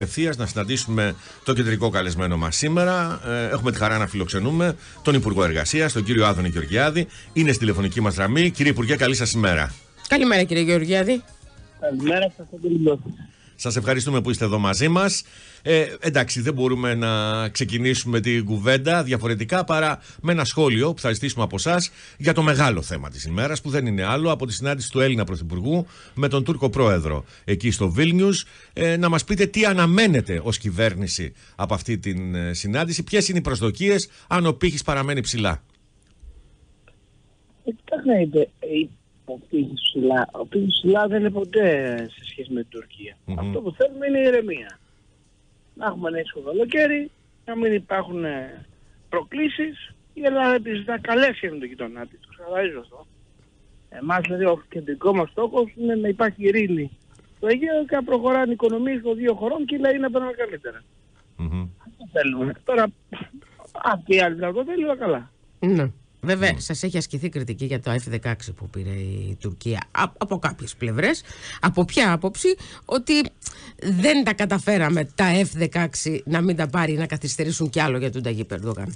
Ευθείας να συναντήσουμε το κεντρικό καλεσμένο μας σήμερα. Έχουμε τη χαρά να φιλοξενούμε τον Υπουργό Εργασίας, τον κύριο Άδωνη Γεωργιάδη. Είναι στη τηλεφωνική μας γραμμή. Κύριε Υπουργέ, καλή σας ημέρα. Καλημέρα, κύριε Γεωργιάδη. Καλημέρα σας. Σας ευχαριστούμε που είστε εδώ μαζί μας. Εντάξει, δεν μπορούμε να ξεκινήσουμε την κουβέντα διαφορετικά παρά με ένα σχόλιο που θα ζητήσουμε από εσάς για το μεγάλο θέμα της ημέρας, που δεν είναι άλλο από τη συνάντηση του Έλληνα Πρωθυπουργού με τον Τούρκο Πρόεδρο εκεί στο Βίλνιους. Να μας πείτε τι αναμένετε ως κυβέρνηση από αυτή την συνάντηση, ποιες είναι οι προσδοκίες, αν ο πύχης παραμένει ψηλά. Κοιτάξτε, ο πύχης ψηλά δεν είναι ποτέ σε σχέση με την Τουρκία. Αυτό που θέλουμε είναι η ηρεμία. Να έχουμε ένα ήσυχο καλοκαίρι, να μην υπάρχουν προκλήσεις. Η Ελλάδα επιζητά καλές σχέσεις με τον γειτονά της, το ξαναδίζω αυτό. Εμάς δηλαδή ο κεντρικό μας στόχος είναι να υπάρχει ειρήνη στο Αιγαίο και να προχωράνε οι οικονομίες των δύο χωρών και οι λαοί να περνάνε καλύτερα. Αυτό θέλουμε. Τώρα, αν και οι άλλοι να το θέλουν, καλά. Ναι. Βέβαια, σας έχει ασκηθεί κριτική για το F-16 που πήρε η Τουρκία από κάποιες πλευρές. Από ποια άποψη? Ότι δεν τα καταφέραμε τα F-16 να μην τα πάρει, να καθυστερήσουν κι άλλο για τον Ταγίπ Ερντογάν.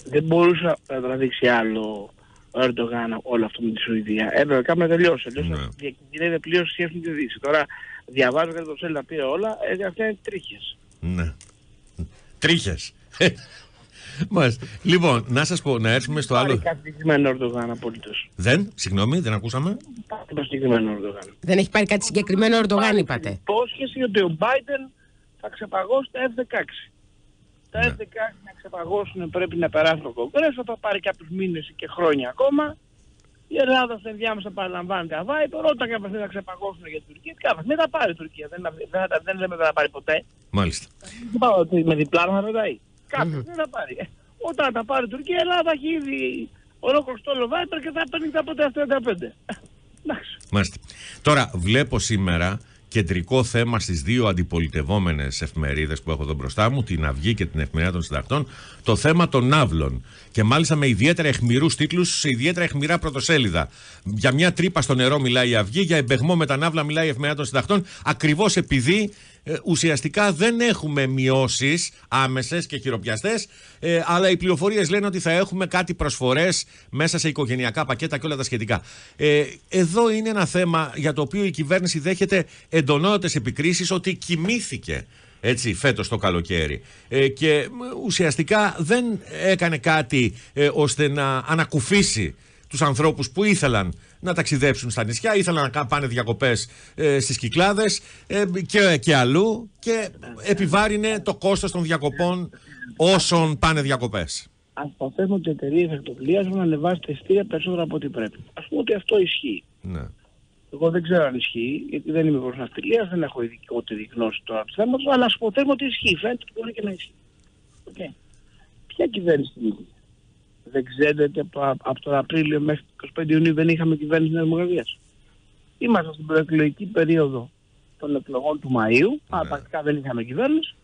Δεν μπορούσε να τραβήξει άλλο ο Ερντογάν όλο αυτό με τη Σουηδία. Έπρεπε κάπου να τελειώσει. Διακινδυνεύει πλήρως σχέση με τη Δύση. Τώρα διαβάζω και το θέλει να πει όλα, αυτά είναι τρίχες. Ναι. Τρίχες. Λοιπόν, να σας πω, να έρθουμε στο άλλο. Δεν έχει κάτι συγκεκριμένο Ερντογάν απολύτως. Συγγνώμη, δεν ακούσαμε. Δεν έχει πάρει κάτι συγκεκριμένο Ερντογάν, είπατε. Υπόσχεση ότι ο Biden θα ξεπαγώσει τα F-16. Τα F-16 να ξεπαγώσουν πρέπει να περάσουν το Κογκρέσο, θα πάρει κάποιους μήνες και χρόνια ακόμα. Η Ελλάδα στο ενδιάμεσα παραλαμβάνει τα Viper, όταν κάποια θα ξεπαγώσουν για την Τουρκία. Δεν θα πάρει η Τουρκία, δεν λέμε δεν θα πάρει ποτέ. Μάλιστα. Με διπλάνο θα πετάει. Κάποιος δεν θα πάρει. Όταν τα πάρει η Τουρκία, η Ελλάδα έχει ήδη ολόκληρο στόλο Viper και θα παίρνει τα ποτέ F-35. Μάλιστα. Τώρα βλέπω σήμερα κεντρικό θέμα στις δύο αντιπολιτευόμενες εφημερίδες που έχω εδώ μπροστά μου, την Αυγή και την Εφημερίδα των Συντακτών, το θέμα των ναύλων. Και μάλιστα με ιδιαίτερα αιχμηρούς τίτλους, σε ιδιαίτερα αιχμηρά πρωτοσέλιδα. Για μια τρύπα στο νερό μιλάει η Αυγή, για εμπεγμό με τα ναύλα μιλάει η Εφημερίδα των Συντακτών, ακριβώς επειδή ουσιαστικά δεν έχουμε μειώσεις άμεσες και χειροπιαστές, αλλά οι πληροφορίες λένε ότι θα έχουμε κάτι προσφορές μέσα σε οικογενειακά πακέτα και όλα τα σχετικά. Εδώ είναι ένα θέμα για το οποίο η κυβέρνηση δέχεται εντονότατες επικρίσεις ότι κοιμήθηκε φέτος το καλοκαίρι και ουσιαστικά δεν έκανε κάτι ώστε να ανακουφίσει τους ανθρώπους που ήθελαν να ταξιδέψουν στα νησιά, ήθελαν να πάνε διακοπές στις Κυκλάδες και αλλού, και επιβάρυνε το κόστος των διακοπών όσων πάνε διακοπές. Ας υποθέσουμε ότι οι εταιρείες αυτοπλοείας έχουν ανεβάσει τα εισιτήρια περισσότερα από ό,τι πρέπει. Ας πούμε ότι αυτό ισχύει. Ναι. Εγώ δεν ξέρω αν ισχύει, γιατί δεν είμαι προσναυτιλίας, δεν έχω ειδικότερη γνώση τώρα του θέματος, αλλά ας υποθέσουμε ότι ισχύει. Φαίνεται ότι μπορεί και να ισχύει. Okay. Ποια κυβέρνηση είναι? Δεν ξέρετε από τον Απρίλιο μέχρι το 25 Ιουνίου δεν είχαμε κυβέρνηση Νέας Δημοκρατίας. Είμαστε στην προεκλογική περίοδο των εκλογών του Μαΐου, πρακτικά δεν είχαμε κυβέρνηση.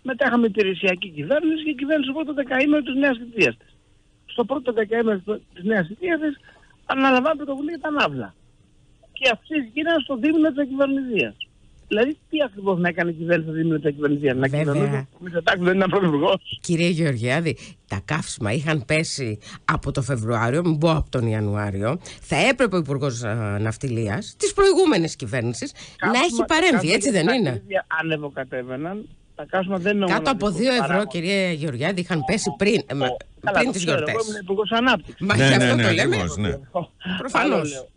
Μετά είχαμε υπηρεσιακή κυβέρνηση και κυβέρνηση στο πρώτο δεκαήμερο της νέας θητείας της. Στο πρώτο δεκαήμερο της νέας θητείας της αναλαμβάνει πρωτοβουλία τα ναύλα. Και αυξήσεις γίνανε στο δίμηνο της κυβερνησίας. Δηλαδή, τι ακριβώς να έκανε η κυβέρνηση στο δίμηνο της κυβερνησίας? Να κυβερνούσε, δεν είναι πρωθυπουργός. Κύριε Γεωργιάδη, τα καύσιμα είχαν πέσει από το Φεβρουάριο, μην πω από τον Ιανουάριο. Θα έπρεπε ο Υπουργός Ναυτιλίας της προηγούμενης κυβέρνησης να έχει παρέμβει, έτσι δεν είναι? Ανεβοκατέβαιναν. Τα καύσιμα δεν είναι κάτω από 2 ευρώ, κύριε Γεωργιάδη, είχαν πέσει πριν τις γιορτές. Εγώ ήμουν Υπουργός Ανάπτυξης. Μα γι' αυτό το λέμε. Προφανώς.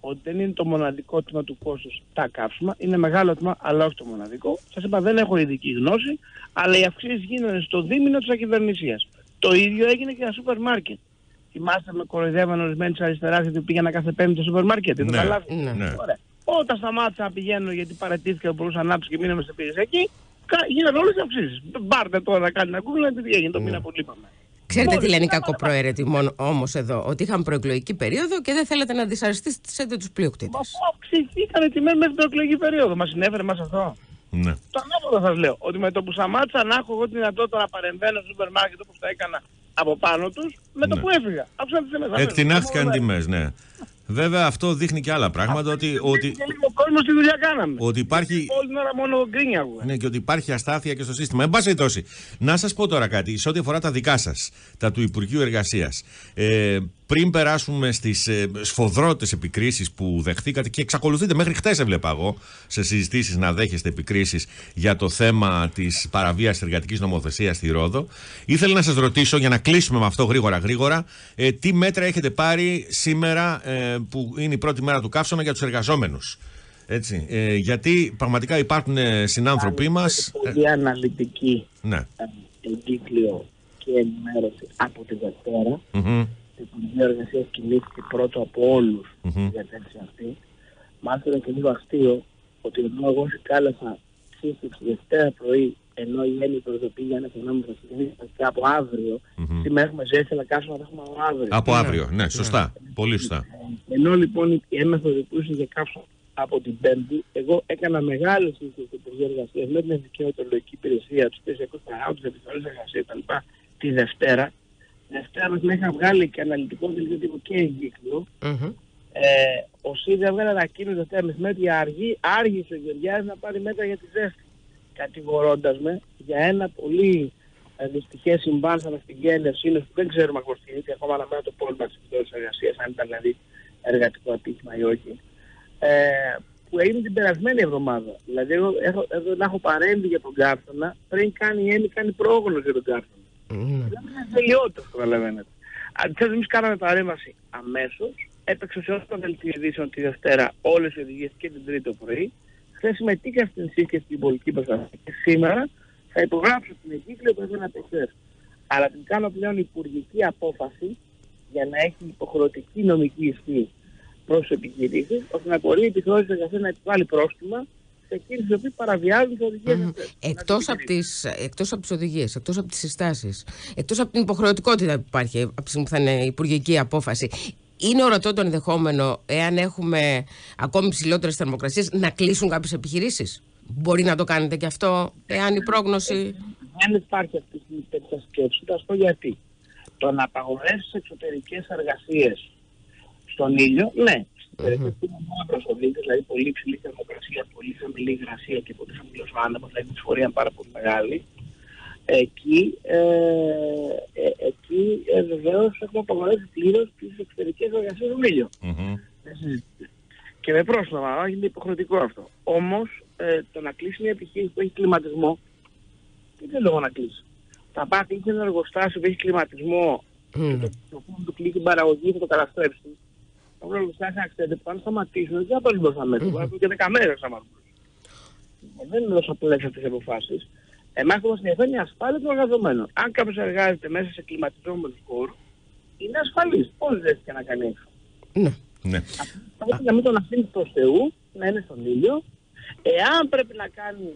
Ότι δεν είναι το μοναδικό τμήμα του κόστους τα καύσιμα, είναι μεγάλο τμήμα, αλλά όχι το μοναδικό. Σας είπα, δεν έχω ειδική γνώση, αλλά οι αυξήσεις γίνανε στο δίμηνο της ακυβερνησίας. Το ίδιο έγινε και στα σούπερ μάρκετ. Θυμάστε με κοροϊδεύαν ορισμένοι της αριστεράς γιατί πήγαινα κάθε Πέμπτη στο σούπερ μάρκετ? Ναι. Ωραία. Όταν σταμάτησα να πηγαίνω γιατί παρατήθηκα ο Υπουργός Ανάπτυξης και μείναμε στην υπηρεσιακή, γίνανε όλες τις αυξήσεις. Μπάρτε τώρα να κάνει να ακούγουν, τι έγινε, το μήνα που λείπαμε. Ξέρετε τι λένε οι κακοπροαίρετοι όμως εδώ? Ότι είχαν προεκλογική περίοδο και δεν θέλετε να δυσαρεστήσετε τους πλειοκτήτες. Μα αυξηθήκανε τιμές μέχρι την προεκλογική περίοδο. Μας συνέφερε μας αυτό? Ναι. Το ανάποδο σας λέω. Ότι με το που σταμάτησα να έχω εγώ τη δυνατότητα να παρεμβαίνω στο σούπερ μάρκετ όπως τα έκανα από πάνω τους, με το που έφυγα. Εκτινάχθηκαν τιμές, ναι. Βέβαια, αυτό δείχνει και άλλα πράγματα. Ότι και λίγο κόσμο στη δουλειά κάναμε. Ότι υπάρχει. Όλη την ώρα μόνο γκρίνια. Ναι, και ότι υπάρχει αστάθεια και στο σύστημα. Εν πάση περιπτώσει, να σας πω τώρα κάτι, σε ό,τι αφορά τα δικά σας, τα του Υπουργείου Εργασίας. Πριν περάσουμε στις σφοδρότες επικρίσεις που δεχτήκατε και εξακολουθείτε, μέχρι χτες έβλεπα εγώ σε συζητήσεις να δέχεστε επικρίσεις για το θέμα της παραβίασης εργατικής νομοθεσίας στη Ρόδο, ήθελα να σας ρωτήσω, για να κλείσουμε με αυτό γρήγορα, τι μέτρα έχετε πάρει σήμερα που είναι η πρώτη μέρα του καύσωνα για τους εργαζόμενους. Έτσι, γιατί πραγματικά υπάρχουν συνάνθρωποι μας. Πολύ αναλυτική ναι. εγκύκλιο και ενημέρωση από τη Δευτέρα. Το Υπουργείο Εργασίας κινήθηκε πρώτο από όλους για τέτοια αυτή. Μάλιστα ήταν και λίγο αστείο ότι ενώ εγώ κάλεσα σύστηξη Δευτέρα πρωί, ενώ η Έλληνη προειδοποιεί για ένα φαινόμενο θα ξεκινήσει από αύριο, σήμερα έχουμε ζέσει, αλλά κάσουμε να έχουμε αύριο. Από αύριο, ναι, σωστά. Πολύ σωστά. Ενώ λοιπόν η έμεθοδο που ήσουν για κάψω από την Πέμπτη, εγώ έκανα μεγάλη σύστηση στο Υπουργείο Εργασίας με την Εθνική Οτολογική Υπηρεσία, τους πτυσιακούς παράγοντες, τις επιστολές εργασίας κτλ. Τη Δευτέρα. Δευτέρα μας είχα βγάλει και αναλυτικό δελτίο τύπου και εγκύκλιο. Ο ΣΥΔ έβγαλε ανακοίνωση Δευτέρα μεσημέρι άργησε ο Γεωργιάδης να πάρει μέτρα για τη ζέστη, κατηγορώντας με για ένα πολύ δυστυχές συμβάν σαν στην γέννηση που δεν ξέρουμε ακριβώς τι είναι, ακόμα αναμένω το πόλεμο της επιστολής εργασίας, αν ήταν δηλαδή εργατικό ατύχημα ή όχι, που έγινε την περασμένη εβδομάδα. Δηλαδή εγώ έχω παρέμβει για τον καύσωνα πριν κάνει η Έμι κάνει πρόγνωση για τον καύσωνα. Δεν είναι τελειότητα, καταλαβαίνετε. Αντιθέτως, εμείς κάναμε παρέμβαση αμέσως, έπαιξε σε όλο το δελτίο ειδήσεων τη Δευτέρα όλες οι οδηγίες και την Τρίτη το πρωί. Χθες συμμετείχα στην σύσκεψη στην πολιτική προστασία και σήμερα θα υπογράψω την εγκύκλιο που έβγαλα προχθές. Αλλά την κάνω πλέον υπουργική απόφαση για να έχει υποχρεωτική νομική ισχύ προς τις επιχειρήσεις, ώστε να μπορεί η επιθεώρηση εργασίας να επιβάλλει πρόστιμα σε εκείνους οι οποίοι παραβιάζουν τις οδηγίες αυτές. Εκτός από τις οδηγίες, εκτός από τις συστάσεις, εκτός από την υποχρεωτικότητα που υπάρχει από τη στιγμή που θα είναι υπουργική απόφαση, είναι ορατό το ενδεχόμενο, εάν έχουμε ακόμη ψηλότερες θερμοκρασίες, να κλείσουν κάποιες επιχειρήσεις? Μπορεί να το κάνετε και αυτό, εάν η πρόγνωση... Δεν υπάρχει αυτή την τέτοια σκέψη, θα σου πω γιατί. Το να απαγορεύσεις εξωτερικές εργασίες στον ήλιο, ναι. Στην περιοχή που είναι μόνο προσωπικές, δηλαδή πολύ ψηλή θερμοκρασία, πολύ χαμηλή υγρασία και πολύ χαμηλός άνεμος, δηλαδή η δυσφορία είναι πάρα πολύ μεγάλη. Εκεί βεβαίως έχουμε απαγορεύσει πλήρως τις εξωτερικές εργασίες στον ήλιο. Και με πρόστιμα, είναι υποχρεωτικό αυτό. Όμως, το να κλείσει μια επιχείρηση που έχει κλιματισμό, δεν είναι λόγο να κλείσει. Θα πάθει σε ένα εργοστάσιο που έχει κλιματισμό, το οποίο του κλείσει την παραγωγή, θα το καταστρέψει. Θα βρω εργοστάσια να ξέρετε που αν σταματήσουν, δεν θα πάρουν μπροστά μέσα. Θα έχουν και 10 μέρες να σταματήσουν. Δεν είναι τόσο απλές αυτές τις αποφάσεις. Εμάς μας ενδιαφέρει η ασφάλεια των εργαζομένων. Αν κάποιος εργάζεται μέσα σε κλιματιζόμενους χώρους, είναι ασφαλής. Πώς δεν έχει να κάνει έξω. Ναι. Θα πρέπει να μην τον αφήνει προς Θεού, να είναι στον ήλιο. Εάν πρέπει να κάνει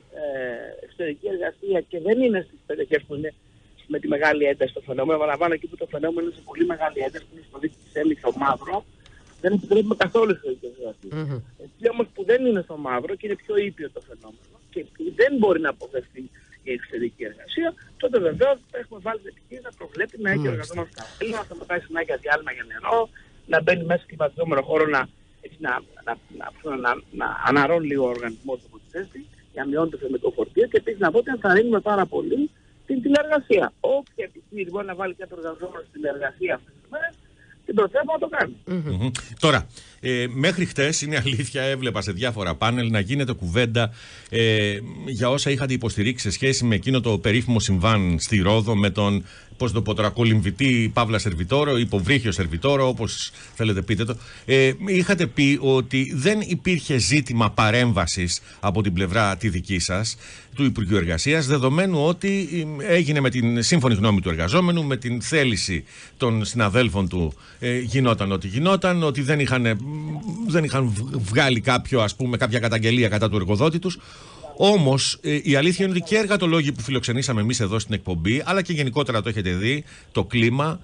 εξωτερική εργασία και δεν είναι στις περιοχές που είναι με τη μεγάλη ένταση το φαινόμενο, επαναλαμβάνω εκεί που το φαινόμενο είναι σε πολύ μεγάλη ένταση, που είναι στο δίκτυο της Έμι στο μαύρο, δεν επιτρέπουμε καθόλου εξωτερικές εργασίες. Εκεί όμως που δεν είναι στο μαύρο και είναι πιο ήπιο το φαινόμενο και δεν μπορεί να αποφευθεί η εξωτερική εργασία, τότε βεβαίως έχουμε βάλει την επιχείρηση να προβλέπει να έχει εργαζόμενο καθόλου, να σταματάει συνέχεια διάλειμμα για νερό, να μπαίνει μέσα σε κλιματιζόμενο χώρο να αναρρώνει λίγο ο οργανισμός από τη θέση, για να μειώνει το θερμικό φορτίο και επίσης να πω ότι ενθαρρύνουμε πάρα πολύ την τηλεεργασία. Όποια επιχείρηση μπορεί να βάλει κάποιο εργαζόμενο στην τηλεεργασία αυτές τις μέρες, την προθέτω να το κάνει. Τώρα, μέχρι χτες είναι αλήθεια, έβλεπα σε διάφορα πάνελ να γίνεται κουβέντα για όσα είχατε υποστηρίξει σε σχέση με εκείνο το περίφημο συμβάν στη Ρόδο με τον, πώς το πω τώρα, κολυμβητή Παύλα Σερβιτόρο, υποβρύχιο Σερβιτόρο, όπως θέλετε πείτε το. Είχατε πει ότι δεν υπήρχε ζήτημα παρέμβασης από την πλευρά τη δική σας, του Υπουργείου Εργασίας, δεδομένου ότι έγινε με την σύμφωνη γνώμη του εργαζόμενου, με την θέληση των συναδέλφων του, γινόταν ό,τι γινόταν, ότι δεν είχαν βγάλει κάποια καταγγελία κατά του εργοδότη τους. Όμως η αλήθεια είναι ότι και εργατολόγοι που φιλοξενήσαμε εμείς εδώ στην εκπομπή, αλλά και γενικότερα το έχετε δει, το κλίμα,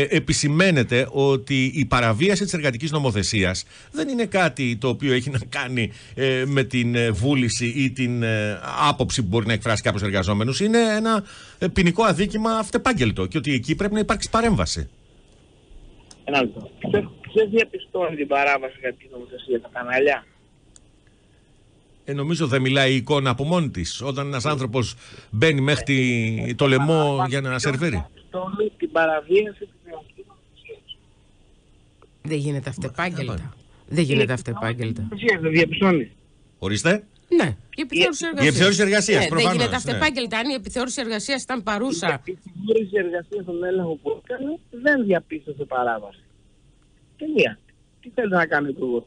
επισημαίνεται ότι η παραβίαση της εργατικής νομοθεσίας δεν είναι κάτι το οποίο έχει να κάνει με την βούληση ή την άποψη που μπορεί να εκφράσει κάποιος εργαζόμενος. Είναι ένα ποινικό αδίκημα αυτεπάγγελτο και ότι εκεί πρέπει να υπάρξει παρέμβαση. Ένα λεπτό. Ποιος διαπιστώνει την παράβαση για την νομοθεσία, τα κανάλια? Νομίζω δεν μιλάει η εικόνα από μόνη της. Όταν ένας άνθρωπος μπαίνει μέχρι το λαιμό για να σερβίρει. Διαπιστώνει την παραβίαση της δημοσίας νομοθεσίας. Δεν γίνεται αυτεπάγγελτα. Δεν γίνεται αυτεπάγγελτα. Δεν διαπιστώνει. Ορίστε. Ναι, η επιθεώρηση εργασίας. Η επιθεώρηση εργασίας, ναι, προφανώς. δεν γίνεται αυτεπάγγελτα. Αν η επιθεώρηση εργασίας ήταν παρούσα. Η επιθεώρηση εργασίας στον έλεγχο που έκανε δεν διαπίστωσε παράβαση. Τελεία. Τι θέλει να κάνει ο υπουργός?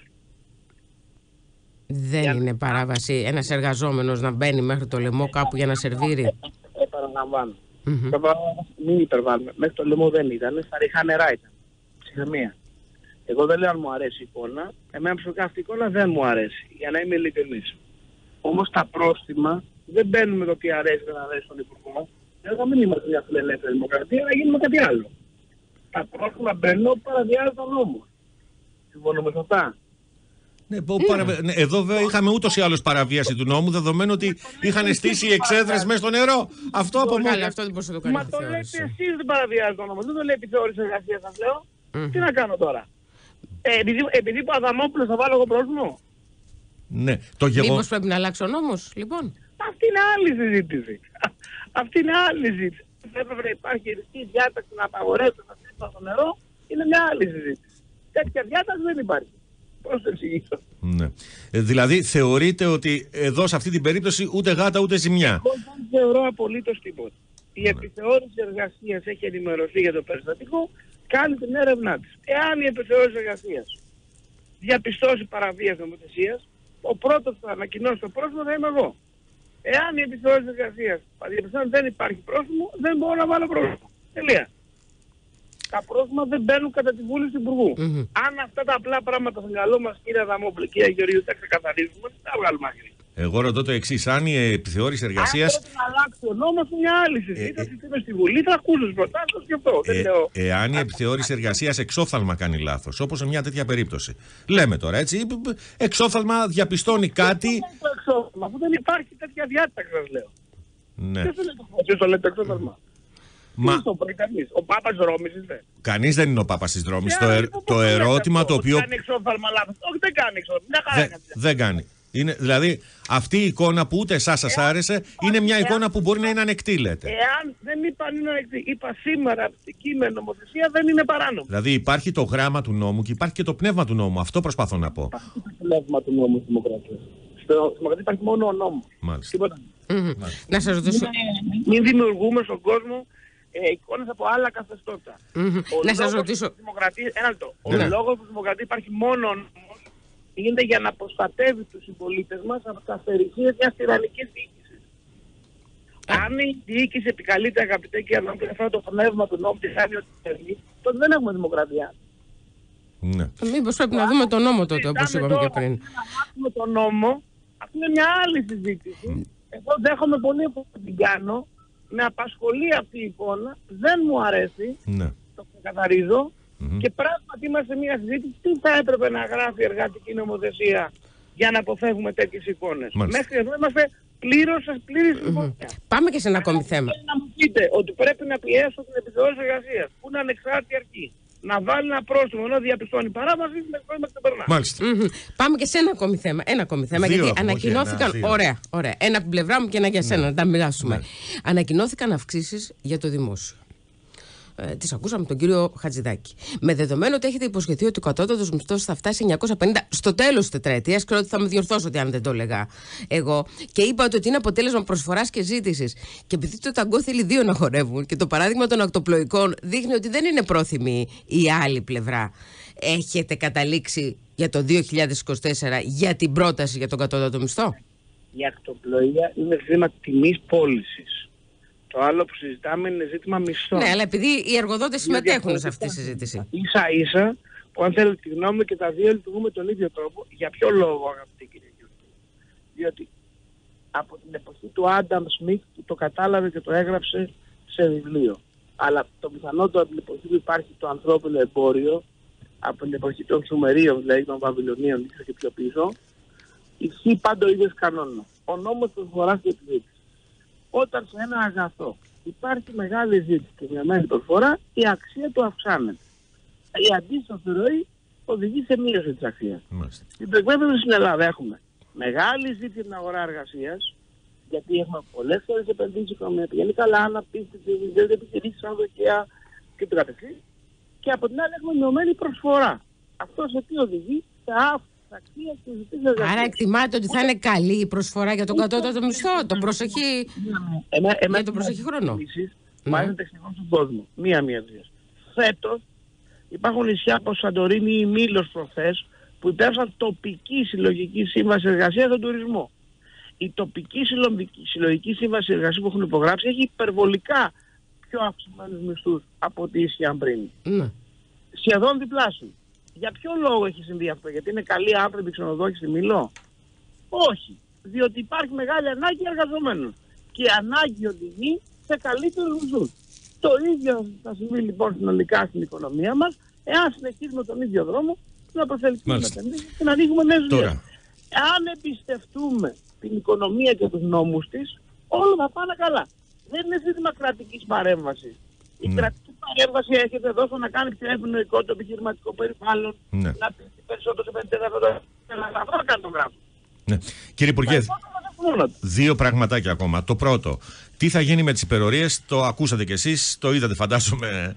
Δεν είναι παράβαση ένας εργαζόμενος να μπαίνει μέχρι το λαιμό κάπου για να σερβίρει. Επαναλαμβάνω. Μην υπερβάλλουμε. Μέχρι το λαιμό δεν ήταν, στα ριχά νερά ήταν. Ψυχραιμία. Εγώ δεν λέω αν μου αρέσει η εικόνα. Εμένα προσωπικά αυτή η εικόνα δεν μου αρέσει, για να είμαι ειλικρινής. Όμως τα πρόστιμα δεν μπαίνουν με το τι αρέσει δεν αρέσει στον υπουργό. Εγώ μην είμαστε μια φιλελεύθερη δημοκρατία, να γίνουμε κάτι άλλο. Τα πρόστιμα μπαίνουν παραβιάζει τον νόμο. Συμφωνούμε σωστά? Ναι, εδώ βέβαια είχαμε ούτως ή άλλως παραβίαση του νόμου, δεδομένου ότι είχαν στήσει οι εξέδρες μέσα στο νερό. Αυτό από μόνο. Αυτό δεν μπορούσε να το κάνει. Μα το λέτε εσείς δεν παραβιάζει τον νόμο. Δεν το λέει επιθεώρηση εργασίας, σας λέω. Τι να κάνω τώρα? Επειδή που Αδαμόπουλος θα βάλω εγώ πρόσημο. Ναι, το γεγονός. Μήπως πρέπει να αλλάξει ο νόμος, λοιπόν? Αυτή είναι άλλη συζήτηση. Αυτή είναι άλλη συζήτηση. Δεν έπρεπε να υπάρχει ειδική διάταξη να απαγορεύεται να στείλει στο νερό. Είναι μια άλλη συζήτηση. Τέτοια διάταξη δεν υπάρχει. Πώς το εξηγήσω? Ναι. Δηλαδή θεωρείτε ότι εδώ σε αυτή την περίπτωση ούτε γάτα ούτε ζημιά? Εγώ δεν θεωρώ απολύτως τίποτα. Η επιθεώρηση εργασίας έχει ενημερωθεί για το περιστατικό, κάνει την έρευνά της. Εάν η επιθεώρηση εργασίας διαπιστώσει παραβίαση νομοθεσίας, ο πρώτος που θα ανακοινώσει το πρόστιμο θα είμαι εγώ. Εάν η επιθεώρηση εργασίας διαπιστώσει ότι δεν υπάρχει πρόστιμο, δεν μπορώ να βάλω πρόστιμο. Τελεία. Τα πρόστιμα δεν μπαίνουν κατά τη βούληση του Υπουργού. Αν αυτά τα απλά πράγματα στο μυαλό μας, κύριε Αδαμόπουλε, κύριε Γεωργίου, τα ξεκαθαρίζουμε, θα βγάλουμε άκρη. Εγώ ρωτώ το εξής, αν η επιθεώρηση εργασίας. Αν πρέπει να αλλάξει ο νόμος, είναι μια άλλη συζήτηση. Θα στη Βουλή, θα ακούσω τις προτάσεις και αυτό. Εάν η επιθεώρηση εργασίας εξόφθαλμα κάνει λάθος, όπως σε μια τέτοια περίπτωση. Λέμε τώρα έτσι, εξόφθαλμα διαπιστώνει κάτι. Αφού δεν υπάρχει τέτοια διάταξη, σας λέω. Ναι. Ποιος το λέει το εξόφθαλμα? Ο Πάπας Ρώμης είστε? Κανείς δεν είναι ο Πάπας της Ρώμης. Το ερώτημα το οποίο. Κάνει εξόφθαλμα λάθος? Όχι, δεν κάνει εξόφθαλμα. Δεν κάνει. Είναι, δηλαδή αυτή η εικόνα που ούτε εσάς σας άρεσε είναι μια εικόνα που μπορεί να είναι ανεκτή, λέτε. Εάν δεν είπα αν είναι ανεκτή, είπα σήμερα στην κείμενη νομοθεσία δεν είναι παράνομο. Δηλαδή υπάρχει το γράμμα του νόμου και υπάρχει και το πνεύμα του νόμου. Αυτό προσπαθώ να πω. Υπάρχει το πνεύμα του νόμου στη δημοκρατία. Στη δημοκρατία υπάρχει μόνο ο νόμος. Μάλιστα. Να σας ρωτήσω. Μην δημιουργούμε στον κόσμο εικόνες από άλλα καθεστώτα. Να σας ρωτήσω. Ο λόγος που στη δημοκρατία υπάρχει μόνο ο νόμος είναι για να προστατεύει τους συμπολίτες μας από τα αφαιρεσίες μιας τυραννικής διοίκησης. Αν η διοίκηση επικαλείται, αγαπητέ και αν αυτό το πνεύμα του νόμου της κάνει ό,τι θέλει, τότε δεν έχουμε δημοκρατία. Ναι. Μήπως πρέπει να δούμε τον νόμο τότε, όπως είπαμε και πριν. Να μάθουμε τον νόμο, αυτή είναι μια άλλη συζήτηση. Εγώ δέχομαι πολύ που την κάνω, με απασχολεί αυτή η εικόνα, δεν μου αρέσει, το ξεκαθαρίζω. Και πράγματι είμαστε σε μια συζήτηση τι θα έπρεπε να γράφει η εργατική νομοθεσία για να αποφεύγουμε τέτοιες εικόνες. Μέχρι εδώ είμαστε πλήρης συμφωνία. Πάμε και σε ένα ακόμη θέμα. Να μου πείτε ότι πρέπει να πιέσω την επιθεώρηση εργασίας που είναι ανεξάρτητη αρχή να βάλει ένα πρόστιμο ενώ διαπιστώνει παράβαση με το περνά. Μάλιστα. Πάμε και σε ένα ακόμη θέμα. Γιατί ανακοινώθηκαν. Ωραία. Ένα από την πλευρά μου και ένα για σένα, να τα μοιράσουμε. Ανακοινώθηκαν αυξήσεις για το δημόσιο. Τις ακούσαμε τον κύριο Χατζηδάκη. Με δεδομένο ότι έχετε υποσχεθεί ότι ο κατώτατος μισθός θα φτάσει 950 στο τέλος της τετραετίας, ξέρω ότι θα με διορθώσετε αν δεν το έλεγα εγώ. Και είπατε ότι είναι αποτέλεσμα προσφοράς και ζήτησης. Και επειδή το ταγκό θέλει δύο να χορεύουν και το παράδειγμα των ακτοπλοϊκών δείχνει ότι δεν είναι πρόθυμη η άλλη πλευρά, έχετε καταλήξει για το 2024 για την πρόταση για τον κατώτατο μισθό? Η ακτοπλοεία είναι ζήτημα τιμής πώλησης. Το άλλο που συζητάμε είναι ζήτημα μισθών. Ναι, αλλά επειδή οι εργοδότες συμμετέχουν σε αυτή τη συζήτηση. Ίσα-ίσα, που αν θέλετε τη γνώμη και τα δύο λειτουργούμε τον ίδιο τρόπο. Για ποιο λόγο, αγαπητοί κύριε Γιώργη? Διότι από την εποχή του Άνταμ Σμιθ που το κατάλαβε και το έγραψε σε βιβλίο. Αλλά το πιθανότερο από την εποχή που υπάρχει το ανθρώπινο εμπόριο, από την εποχή των Σουμερίων, δηλαδή των Βαβυλωνίων, ίσως και πιο πίσω, ισχύει πάντα ο ίδιος κανόνα. Ο νόμος προσφοράς και επιζήτησης. Όταν σε ένα αγαθό υπάρχει μεγάλη ζήτηση και μειωμένη προσφορά, η αξία του αυξάνεται. Η αντίστοιχη ροή, οδηγεί σε μείωση της αξίας. Στην εκμετάλλευση στην Ελλάδα έχουμε μεγάλη ζήτηση στην αγορά εργασίας, γιατί έχουμε πολλές φορές επενδύσεις, η οικονομία πηγαίνει καλά, αναπτύσσεται, δεν επιχειρήσεις σαν δοκιά και το καθεξής. Και από την άλλη έχουμε μειωμένη προσφορά. Αυτό σε τι οδηγεί? Σε αύξηση αξίας και ζητήσεις εργασίας. Άρα εκτιμάται ότι θα είναι καλή η προσφορά για τον κατώτατο μισθό, τον προσεχή, για τον προσεχή χρόνο. Πάει να τεχνικό στον κόσμο. Μία-μία-δύο. Φέτος υπάρχουν νησιά από Σαντορίνη ή Μήλος προχθές που υπέγραψαν τοπική συλλογική σύμβαση εργασίας στον τουρισμό. Η τοπική συλλογική σύμβαση εργασίας που έχουν υπογράψει έχει υπερβολικά πιο αυξημένους μισθούς από ό,τι ίσχυαν πριν. Σχεδόν διπλάσιοι. Για ποιο λόγο έχει συμβεί αυτό? Γιατί είναι καλοί άνθρωποι ξενοδόχοι στη Μήλο? Όχι. Διότι υπάρχει μεγάλη ανάγκη εργαζομένων. Και η ανάγκη οδηγεί σε καλύτερους μισθούς. Το ίδιο θα συμβεί λοιπόν συνολικά στην οικονομία μας, εάν συνεχίσουμε τον ίδιο δρόμο, να προσελκύσουμε επενδύσεις και να ανοίγουμε νέες δουλειές. Αν εμπιστευτούμε την οικονομία και τους νόμους της, όλα θα πάνε καλά. Δεν είναι ζήτημα κρατικής παρέμβασης. Η κρατική παρέμβαση έρχεται εδώ στο να κάνει πιο ευνοϊκό το επιχειρηματικό περιβάλλον, να πει περισσότερους επενδυτές αυτό να κάνει το κράτος. Κύριε Υπουργέ, δύο πραγματάκια ακόμα. Το πρώτο, τι θα γίνει με τις υπερορίες? Το ακούσατε κι εσείς, το είδατε φαντάζομαι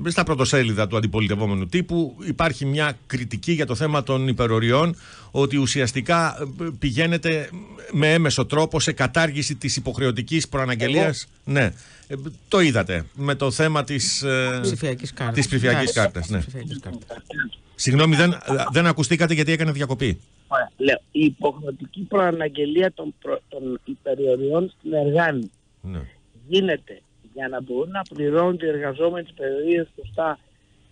στα πρωτοσέλιδα του αντιπολιτευόμενου τύπου. Υπάρχει μια κριτική για το θέμα των υπεροριών, ότι ουσιαστικά πηγαίνετε με έμεσο τρόπο σε κατάργηση της υποχρεωτικής προαναγγελίας. Ναι, το είδατε με το θέμα της ψηφιακής κάρτας. Ναι. Συγγνώμη, δεν ακουστήκατε γιατί έκανε διακοπή. Λέω, η υποχρεωτική προαναγγελία των υπεριοριών στην Εργάνη γίνεται για να μπορούν να πληρώνουν οι εργαζόμενοι τις υπερορίες σωστά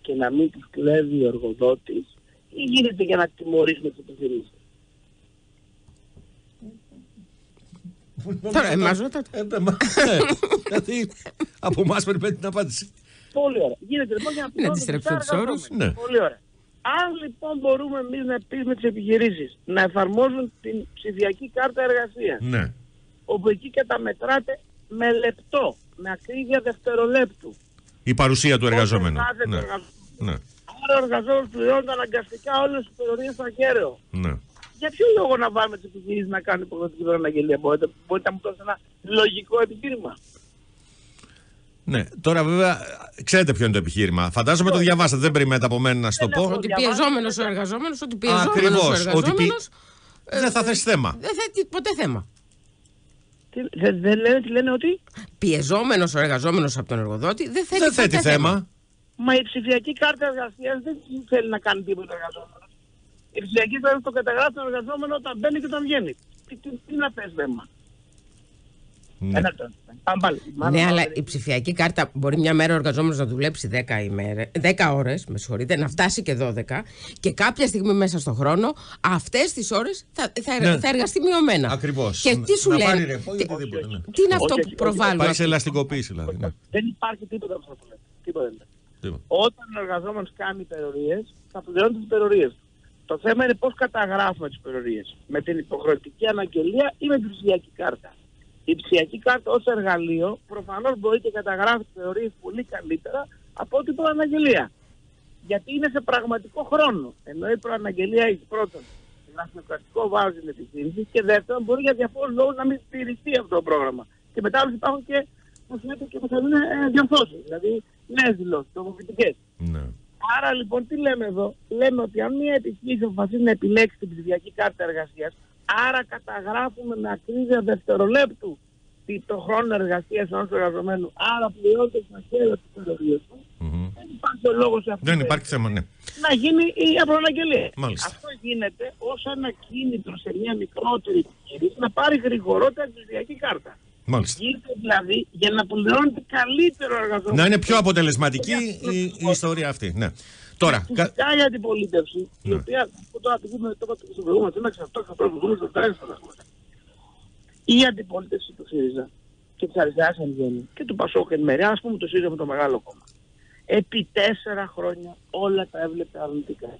και να μην τους κλέβει ο εργοδότης, ή γίνεται για να τιμωρήσουμε τις επιχειρήσεις? Τώρα εμάς ρωτάτε. Δηλαδή από εμάς περιμένει την απάντηση. Πολύ ωραία. Γίνεται λοιπόν για να πληρώνουν τους εργαζόμενους. Πολύ ωραία. Αν λοιπόν μπορούμε εμείς να πείσουμε τις επιχειρήσεις να εφαρμόζουν την ψηφιακή κάρτα εργασίας, όπου εκεί καταμετράται με λεπτό, με ακρίβεια δευτερολέπτου η παρουσία του εργαζόμενου. Άρα ο εργαζόμενος πληρώνει αναγκαστικά όλες τις υπερορίες στο ακέραιο. Για ποιο λόγο να βάλουμε τις επιχειρήσεις να κάνουν υποχρεωτική προαναγγελία? Μπορείτε να μου δώσετε ένα λογικό επιχείρημα? Ναι, τώρα βέβαια ξέρετε ποιο είναι το επιχείρημα. Φαντάζομαι το διαβάσατε, δεν περιμένετε από μένα να σου το πω. Ότι πιεζόμενος ο εργαζόμενος, ότι πιεζόμενος ο εργαζόμενος δεν θα θέσει θέμα. Δεν θέτει ποτέ θέμα. Δεν λένε, τι λένε ότι? Πιεζόμενος ο εργαζόμενος από τον εργοδότη δεν θέτει θέμα. Μα η ψηφιακή κάρτα εργασίας δεν θέλει να κάνει τίποτα εργαζόμενος. Η ψηφιακή κάρτα το καταγράφει τον εργαζόμενο όταν μπαίνει και όταν βγαίνει. Τι να θες θέμα? Ναι, αλλά η ψηφιακή κάρτα μπορεί μια μέρα ο εργαζόμενος να δουλέψει 10 ώρες, να φτάσει και 12, και κάποια στιγμή μέσα στον χρόνο αυτές τις ώρες θα εργαστεί μειωμένα. Ακριβώς. Και τι σου λένε? Τι είναι αυτό που προβάλλουν? Πάει σε ελαστικοποίηση δηλαδή. Δεν υπάρχει τίποτα από αυτό που λέτε. Όταν ο εργαζόμενος κάνει υπερορίες, θα πληρώνει τις υπερορίες. Το θέμα είναι πώς καταγράφουμε τις υπερορίες. Με την υποχρεωτική αναγγελία ή με την ψηφιακή κάρτα. Η ψηφιακή κάρτα ως εργαλείο προφανώς μπορεί και καταγράφει τις θεωρίες πολύ καλύτερα από ό,τι η προαναγγελία. Γιατί είναι σε πραγματικό χρόνο. Ενώ η προαναγγελία έχει πρώτον γραφειοκρατικό βάρος στην επιχείρηση και δεύτερον μπορεί για διαφόρους λόγους να μην στηριχθεί αυτό το πρόγραμμα. Και μετά όλους υπάρχουν και διορθώσεις, δηλαδή νέες δηλώσεις, τροποποιητικές. Άρα λοιπόν τι λέμε εδώ? Λέμε ότι αν μια επιχείρηση αποφασίσει να επιλέξει την ψηφιακή κάρτα εργασίας, άρα καταγράφουμε με ακρίβεια δευτερολέπτου το χρόνο εργασίας ενός εργαζομένου, άρα πληρώνεται στα χέρια της εταιρείας του. Δεν υπάρχει ο λόγος σε αυτό. Δεν υπάρχει θέμα, ναι. Να γίνει η προαναγγελία. Αυτό γίνεται ως ένα κίνητρο σε μια μικρότερη επιχείρηση να πάρει γρηγορότερα τη ψηφιακή κάρτα. Γίνεται δηλαδή για να πληρώνεται καλύτερο εργαζόμενο. Να είναι πιο αποτελεσματική η ιστορία αυτή. Ναι. Τώρα, φυσικά η αντιπολίτευση, η οποία τώρα πηγαίνουμε το προηγούμενο θέμα, η αντιπολίτευση του ΣΥΡΙΖΑ και της αριστεράς εν γέννη και του ΠΑΣΟΚ εν μέρει, ας πούμε το ΣΥΡΙΖΑ με το μεγάλο κόμμα, επί 4 χρόνια όλα τα έβλεπε αρνητικά.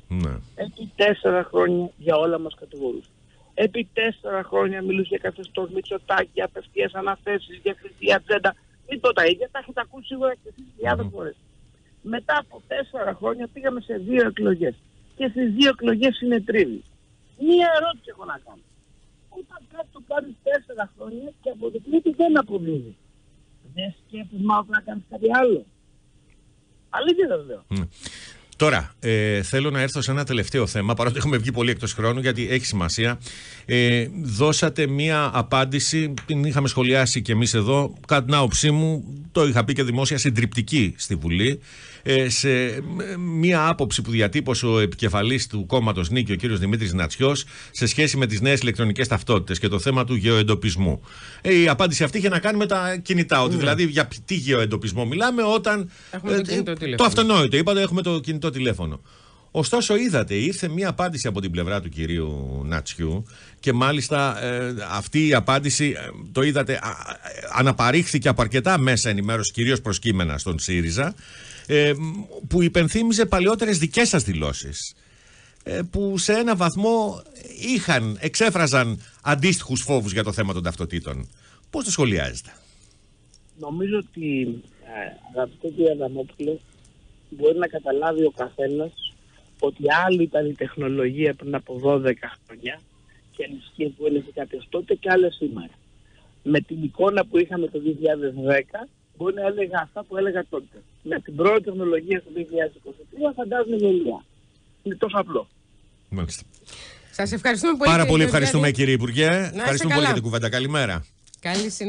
Επί 4 χρόνια για όλα μας κατηγορούσε. Επί 4 χρόνια μιλούσε για καθεστώς Μητσοτάκη, για απευθείας αναθέσεις, για χρυσή ατζέντα. Μην το τα ίδια, τα έχετε ακούσει σίγουρα και εσείς χιλιάδες φορές. Μετά από 4 χρόνια πήγαμε σε 2 εκλογές. Και στις 2 εκλογές συνετρίβει. Μία ερώτηση έχω να κάνω. Όταν κάτι το κάνεις 4 χρόνια και αποδεικνύει ότι δεν αποδίδει, δεν σκέφτεσαι μάλλον να κάνεις κάτι άλλο? Αλήθεια δεν λέω. Τώρα, θέλω να έρθω σε ένα τελευταίο θέμα, παρότι έχουμε βγει πολύ εκτός χρόνου, γιατί έχει σημασία. Δώσατε μία απάντηση, την είχαμε σχολιάσει και εμείς εδώ, κατά την άποψή μου, το είχα πει και δημόσια, συντριπτική στη Βουλή, σε μία άποψη που διατύπωσε ο επικεφαλής του κόμματος Νίκη, ο κύριος Δημήτρης Νατσιός, σε σχέση με τις νέες ηλεκτρονικές ταυτότητες και το θέμα του γεωεντοπισμού. Η απάντηση αυτή είχε να κάνει με τα κινητά, ότι δηλαδή για τι γεωεντοπισμό μιλάμε όταν το αυτονόητο, είπατε, έχουμε το κινητό τηλέφωνο. Ωστόσο, είδατε, ήρθε μία απάντηση από την πλευρά του κυρίου Νατσιού και μάλιστα αυτή η απάντηση, το είδατε, αναπαρήχθηκε από αρκετά μέσα ενημέρωση, κυρίως προσκύμενα στον ΣΥΡΙΖΑ, που υπενθύμιζε παλαιότερες δικές σας δηλώσεις, που σε ένα βαθμό εξέφραζαν αντίστοιχους φόβους για το θέμα των ταυτοτήτων. Πώς το σχολιάζετε? Νομίζω ότι, αγαπητέ κύριε Αδαμόπουλε, μπορεί να καταλάβει ο καθένας ότι άλλη ήταν η τεχνολογία πριν από 12 χρόνια και ανησυχίες που έλεγε κάποιος τότε και άλλες σήμερα. Με την εικόνα που είχαμε το 2010 μπορεί να έλεγα αυτά που έλεγα τότε. Με την πρώτη τεχνολογία το 2023 φαντάζομαι γελία. Είναι τόσο απλό. Μάλιστα. Σας ευχαριστούμε πολύ. Πάρα πολύ ευχαριστούμε κύριε Υπουργέ. Ευχαριστούμε πολύ για την κουβέντα. Καλημέρα. Καλή συνέχεια.